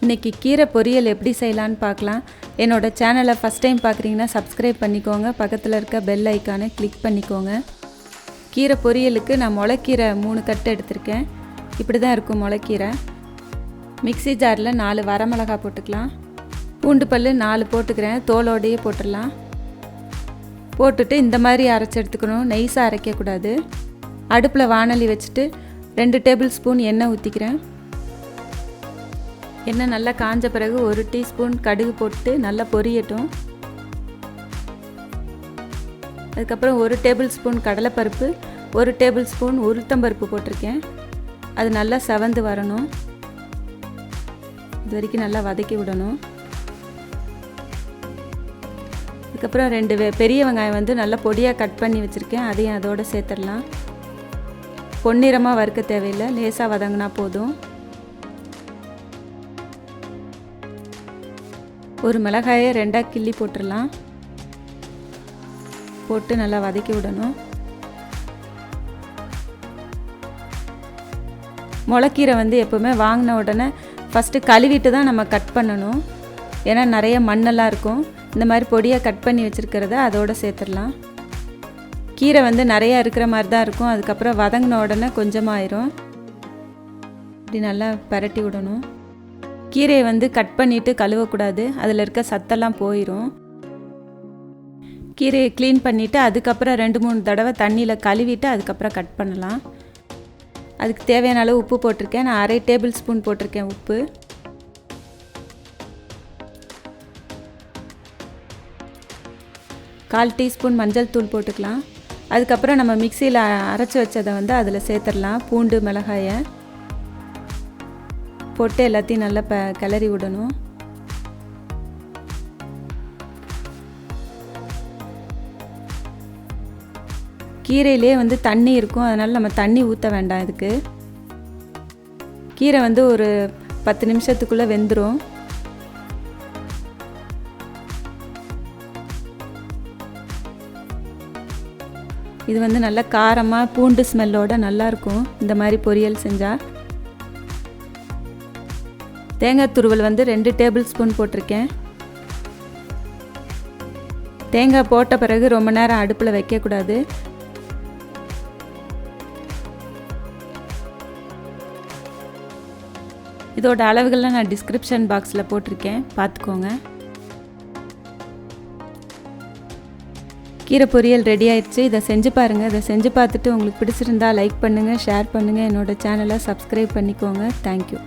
இன்றைக்கி கீரை பொரியல் எப்படி செய்யலான்னு பார்க்கலாம். என்னோட சேனலை ஃபஸ்ட் டைம் பார்க்குறீங்கன்னா சப்ஸ்கிரைப் பண்ணிக்கோங்க. பக்கத்தில் இருக்க பெல் ஐக்கானை கிளிக் பண்ணிக்கோங்க. கீரை பொரியலுக்கு நான் முளைக்கீரை 3 கட்டு எடுத்திருக்கேன். இப்படி தான் இருக்கும் முளைக்கீரை. மிக்ஸி ஜாரில் 4 வரமிளகாய் போட்டுக்கலாம். பூண்டு பல் 4 போட்டுக்கிறேன். தோலோடையே போட்டுடலாம். போட்டுட்டு இந்த மாதிரி அரைச்சி எடுத்துக்கணும். நைஸாக அரைக்கக்கூடாது. அடுப்பில் வாணலி வச்சுட்டு 2 டேபிள் ஸ்பூன் எண்ணெய் ஊற்றிக்கிறேன். எண்ணெய் நல்லா காஞ்ச பிறகு 1 டீஸ்பூன் கடுகு போட்டு நல்லா பொரியட்டும். அதுக்கப்புறம் 1 டேபிள் ஸ்பூன் கடலைப்பருப்பு, 1 டேபிள் ஸ்பூன் உளுத்தம்பருப்பு போட்டிருக்கேன். அது நல்லா செவந்து வரணும். இது வரைக்கும் நல்லா வதக்கி விடணும். அதுக்கப்புறம் 2 பெரிய வெங்காயம் நல்லா பொடியாக கட் பண்ணி வச்சுருக்கேன். அதையும் அதோடு சேர்த்துடலாம். பொன்னிறமாக வறுக்க தேவையில்லை, லேசாக வதங்கினா போதும். ஒரு மிளகாயை 2ஆக கிள்ளி போட்டுடலாம். போட்டு நல்லா வதக்கி விடணும். முளைக்கீரை எப்போவுமே வாங்கின உடனே ஃபஸ்ட்டு கழுவிட்டு தான் நம்ம கட் பண்ணணும். ஏன்னா நிறைய மண்ணெல்லாம் இருக்கும். இந்த மாதிரி பொடியாக கட் பண்ணி வச்சுருக்கிறத அதோடு சேர்த்துடலாம். கீரை நிறையா இருக்கிற மாதிரி தான் இருக்கும். அதுக்கப்புறம் வதங்கின உடனே கொஞ்சமாயிரும். இப்படி நல்லா பரட்டி விடணும். கீரையை கட் பண்ணிவிட்டு கழுவக்கூடாது. அதில் இருக்க சத்தெல்லாம் போயிடும். கீரையை க்ளீன் பண்ணிவிட்டு அதுக்கப்புறம் 2-3 தடவை தண்ணியில் கழுவிட்டு அதுக்கப்புறம் கட் பண்ணலாம். அதுக்கு தேவையான அளவு உப்பு போட்டிருக்கேன். நான் 1/2 டேபிள் ஸ்பூன் போட்டிருக்கேன் உப்பு. கால் டீஸ்பூன் மஞ்சள் தூள் போட்டுக்கலாம். அதுக்கப்புறம் நம்ம மிக்சியில் அரைச்சி வச்சதை அதில் சேர்த்துடலாம். பூண்டு மிளகாயை போட்டு எல்லாத்தையும் நல்லா கிளறி விடணும். கீரையிலே தண்ணி இருக்கும். அதனால் நம்ம தண்ணி ஊற்ற வேண்டாம். இதுக்கு கீரை ஒரு 10 நிமிஷத்துக்குள்ளே வெந்துடும். இது நல்லா காரமாக பூண்டு ஸ்மெல்லோடு நல்லாயிருக்கும் இந்த மாதிரி பொரியல் செஞ்சால். தேங்காய் துருவல் 2 டேபிள் ஸ்பூன் போட்டிருக்கேன். தேங்காய் போட்ட பிறகு ரொம்ப நேரம் அடுப்பில் வைக்கக்கூடாது. இதோட அளவுகள்லாம் நான் டிஸ்கிரிப்ஷன் பாக்ஸில் போட்டிருக்கேன், பார்த்துக்கோங்க. கீரை பொரியல் ரெடி ஆயிடுச்சு. இதை செஞ்சு பாருங்கள். இதை செஞ்சு பார்த்துட்டு உங்களுக்கு பிடிச்சிருந்தா லைக் பண்ணுங்கள், ஷேர் பண்ணுங்கள். என்னோடய சேனலை சப்ஸ்கிரைப் பண்ணிக்கோங்க. தேங்க்யூ.